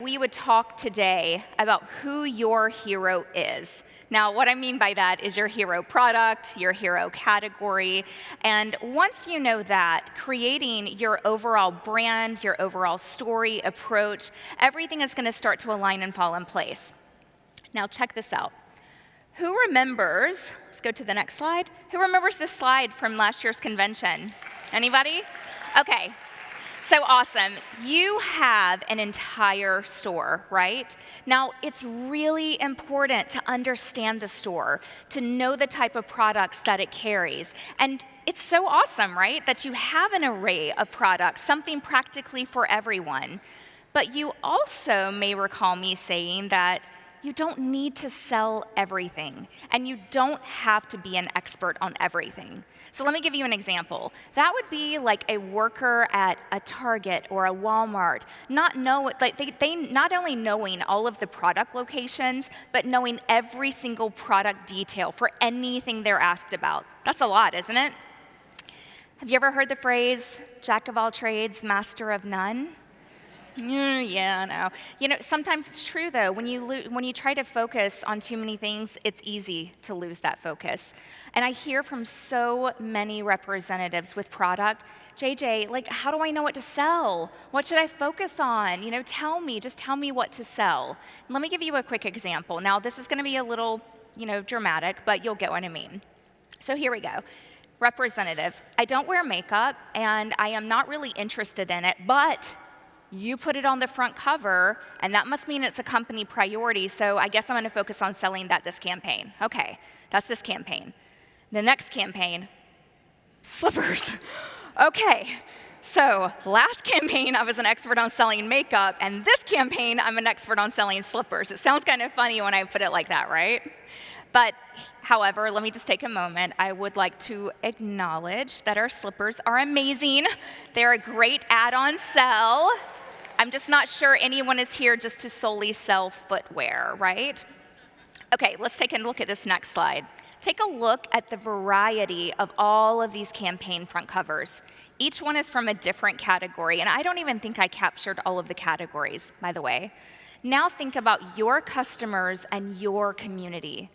We would talk today about who your hero is. Now, what I mean by that is your hero product, your hero category, and once you know that, creating your overall brand, your overall story, approach, everything is going to start to align and fall in place. Now, check this out. Who remembers, let's go to the next slide, who remembers this slide from last year's convention? Anybody? Okay. So awesome. You have an entire store, right? Now, it's really important to understand the store, to know the type of products that it carries. And it's so awesome, right, that you have an array of products, something practically for everyone. But you also may recall me saying that you don't need to sell everything, and you don't have to be an expert on everything. So let me give you an example. That would be like a worker at a Target or a Walmart, not only knowing all of the product locations, but knowing every single product detail for anything they're asked about. That's a lot, isn't it? Have you ever heard the phrase, jack of all trades, master of none? Yeah, I know. You know, sometimes it's true, though. When you try to focus on too many things, it's easy to lose that focus. And I hear from so many representatives with product, JJ, like, how do I know what to sell? What should I focus on? You know, just tell me what to sell. Let me give you a quick example. Now, this is going to be a little, dramatic, but you'll get what I mean. So here we go. Representative, I don't wear makeup, and I am not really interested in it, but you put it on the front cover, and that must mean it's a company priority, so I guess I'm going to focus on selling that this campaign. Okay, that's this campaign. The next campaign, slippers. Okay, so last campaign, I was an expert on selling makeup, and this campaign, I'm an expert on selling slippers. It sounds kind of funny when I put it like that, right? But however, let me just take a moment. I would like to acknowledge that our slippers are amazing. They're a great add-on sell. I'm just not sure anyone is here just to solely sell footwear, right? Okay, let's take a look at this next slide. Take a look at the variety of all of these campaign front covers. Each one is from a different category, and I don't even think I captured all of the categories, by the way. Now think about your customers and your community.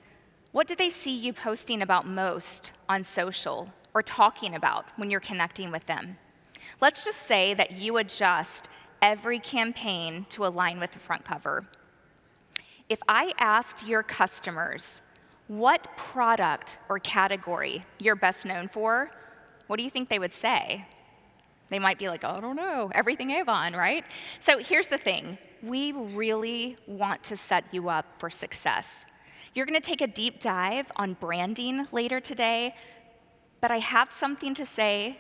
What do they see you posting about most on social or talking about when you're connecting with them? Let's just say that you adjust every campaign to align with the front cover. If I asked your customers what product or category you're best known for, what do you think they would say? They might be like, oh, I don't know, everything Avon, right? So here's the thing. We really want to set you up for success. You're going to take a deep dive on branding later today, but I have something to say,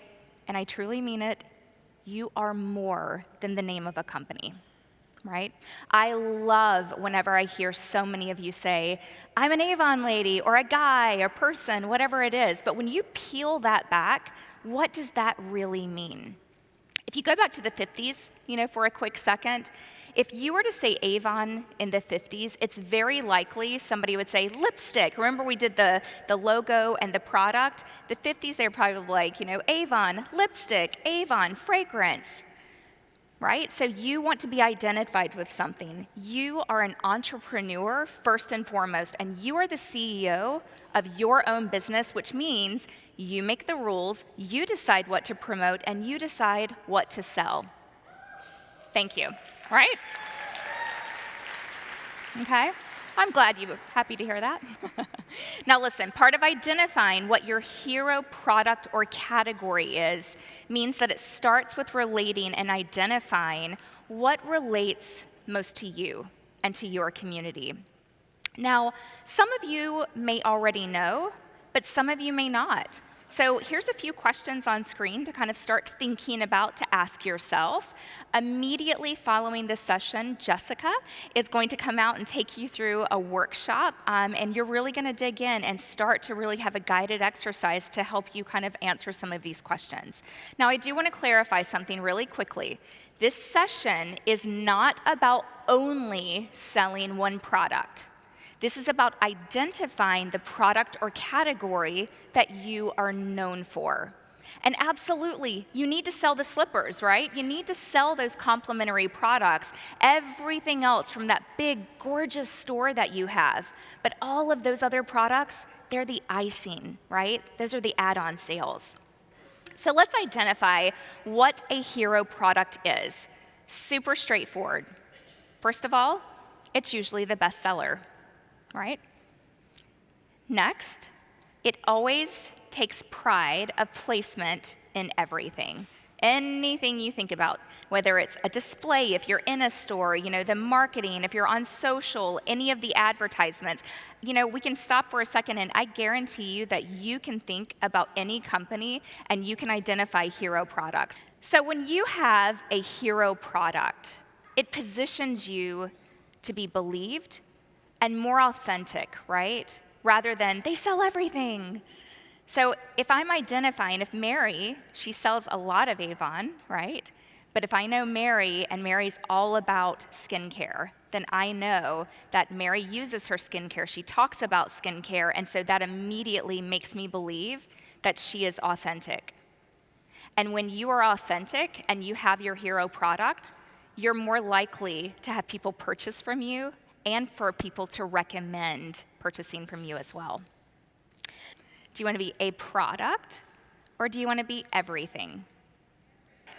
and I truly mean it. You are more than the name of a company, right? I love whenever I hear so many of you say, I'm an Avon lady, or a guy, a person, whatever it is. But when you peel that back, what does that really mean? If you go back to the 50s, for a quick second, if you were to say Avon in the 50s, it's very likely somebody would say lipstick. Remember we did the logo and the product? The 50s, they were probably like, Avon, lipstick, Avon, fragrance, right? So you want to be identified with something. You are an entrepreneur first and foremost, and you are the CEO of your own business, which means you make the rules, you decide what to promote, and you decide what to sell. Thank you. Right? Okay, I'm glad you're happy to hear that. Now listen, part of identifying what your hero product or category is means that it starts with relating and identifying what relates most to you and to your community. Now, some of you may already know, but some of you may not. So here's a few questions on screen to kind of start thinking about to ask yourself. Immediately following this session, Jessica is going to come out and take you through a workshop, and you're really going to dig in and start to really have a guided exercise to help you kind of answer some of these questions. Now, I do want to clarify something really quickly. This session is not about only selling one product. This is about identifying the product or category that you are known for. And absolutely, you need to sell the slippers, right? You need to sell those complementary products, everything else from that big, gorgeous store that you have. But all of those other products, they're the icing, right? Those are the add-on sales. So let's identify what a hero product is. Super straightforward. First of all, it's usually the bestseller, right? Next, it always takes pride of placement in everything. Anything you think about, whether it's a display, if you're in a store, the marketing, if you're on social, any of the advertisements, we can stop for a second and I guarantee you that you can think about any company and you can identify hero products. So when you have a hero product, it positions you to be believed and more authentic, right? Rather than, they sell everything. So if I'm identifying, if Mary, she sells a lot of Avon, right? But if I know Mary and Mary's all about skincare, then I know that Mary uses her skincare. She talks about skincare, and so that immediately makes me believe that she is authentic. And when you are authentic and you have your hero product, you're more likely to have people purchase from you and for people to recommend purchasing from you as well. Do you want to be a product or do you want to be everything?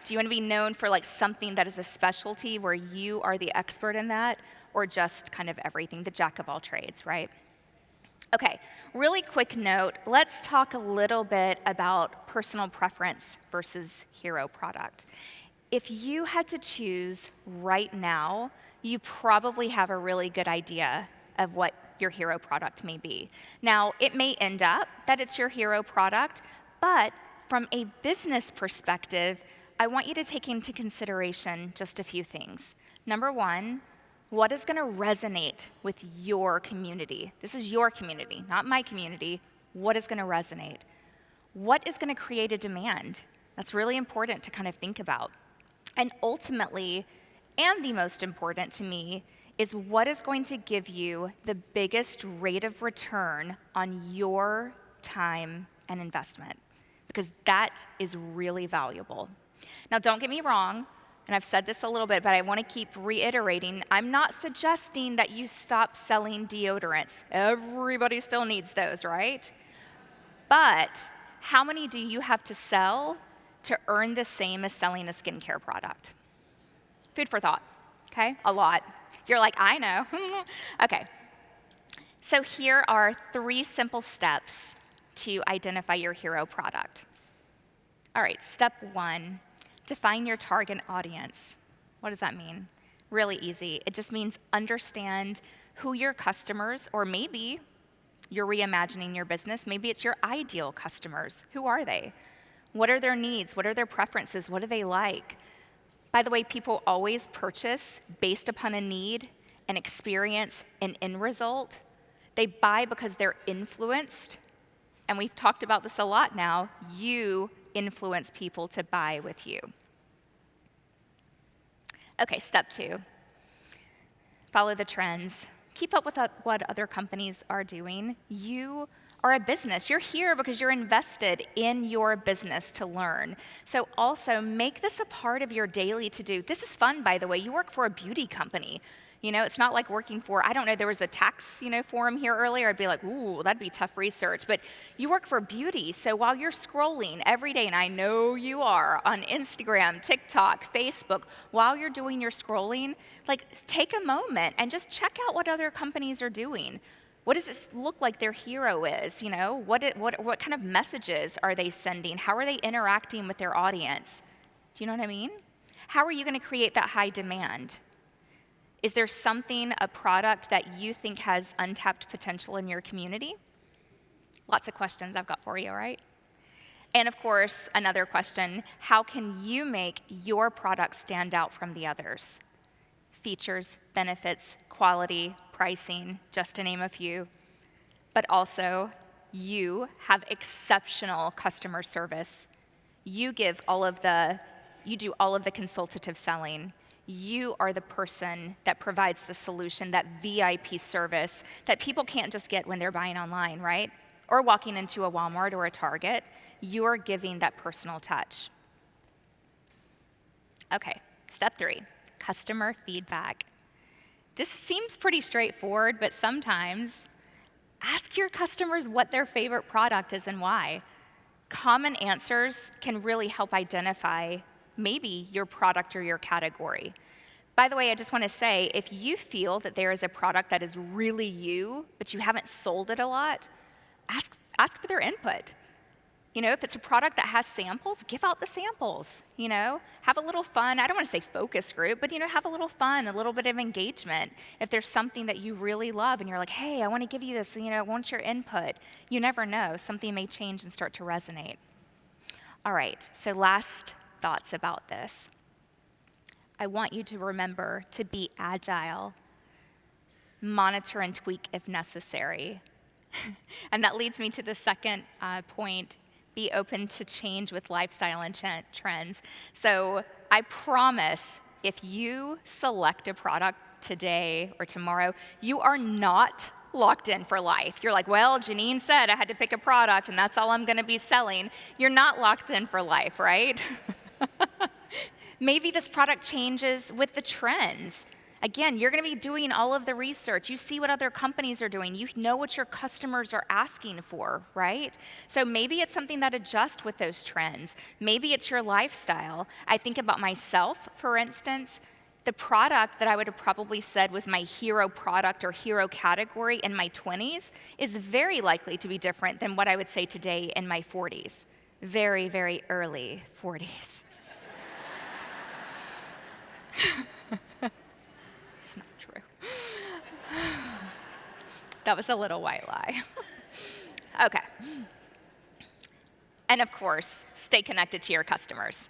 Do you want to be known for like something that is a specialty where you are the expert in that, or just kind of everything, the jack of all trades, right? Okay, really quick note, let's talk a little bit about personal preference versus hero product. If you had to choose right now, you probably have a really good idea of what your hero product may be. Now, it may end up that it's your hero product, but from a business perspective, I want you to take into consideration just a few things. Number one, what is going to resonate with your community? This is your community, not my community. What is going to resonate? What is going to create a demand? That's really important to kind of think about. And ultimately, and the most important to me, is what is going to give you the biggest rate of return on your time and investment, because that is really valuable. Now, don't get me wrong, and I've said this a little bit, but I want to keep reiterating, I'm not suggesting that you stop selling deodorants. Everybody still needs those, right? But how many do you have to sell to earn the same as selling a skincare product? Food for thought, okay? A lot. You're like, I know. Okay. So here are 3 simple steps to identify your hero product. All right, step 1, define your target audience. What does that mean? Really easy. It just means understand who your customers, or maybe you're reimagining your business, maybe it's your ideal customers. Who are they? What are their needs? What are their preferences? What do they like? By the way, people always purchase based upon a need, an experience, an end result. They buy because they're influenced. And we've talked about this a lot now. You influence people to buy with you. Okay, step 2. Follow the trends. Keep up with what other companies are doing. You are a business. You're here because you're invested in your business to learn. So also make this a part of your daily to-do. This is fun, by the way. You work for a beauty company. It's not like working for, I don't know, there was a tax, forum here earlier. I'd be like, ooh, that'd be tough research. But you work for beauty. So while you're scrolling every day, and I know you are, on Instagram, TikTok, Facebook, while you're doing your scrolling, like take a moment and just check out what other companies are doing. What does it look like their hero is? What kind of messages are they sending? How are they interacting with their audience? Do you know what I mean? How are you going to create that high demand? Is there something, a product that you think has untapped potential in your community? Lots of questions I've got for you, all right? And of course, another question, how can you make your product stand out from the others? Features, benefits, quality, pricing, just to name a few. But also, you have exceptional customer service. You do all of the consultative selling. You are the person that provides the solution, that VIP service that people can't just get when they're buying online, right? or walking into a Walmart or a Target, you're giving that personal touch. Okay, step 3, customer feedback. This seems pretty straightforward, but sometimes ask your customers what their favorite product is and why. Common answers can really help identify maybe your product or your category. By the way, I just want to say, if you feel that there is a product that is really you, but you haven't sold it a lot, ask for their input. If it's a product that has samples, give out the samples. Have a little fun. I don't want to say focus group, but have a little fun, a little bit of engagement. If there's something that you really love and you're like, hey, I want to give you this, I want your input. You never know. Something may change and start to resonate. All right, so last thoughts about this. I want you to remember to be agile, monitor and tweak if necessary. And that leads me to the second point, be open to change with lifestyle and trends. So I promise if you select a product today or tomorrow, you are not locked in for life. You're like, well, Janine said I had to pick a product and that's all I'm going to be selling. You're not locked in for life, right? Maybe this product changes with the trends. Again, you're going to be doing all of the research. You see what other companies are doing. You know what your customers are asking for, right? So maybe it's something that adjusts with those trends. Maybe it's your lifestyle. I think about myself, for instance. The product that I would have probably said was my hero product or hero category in my 20s is very likely to be different than what I would say today in my 40s. Very, very early 40s. It's not true. That was a little white lie. Okay. And of course, stay connected to your customers.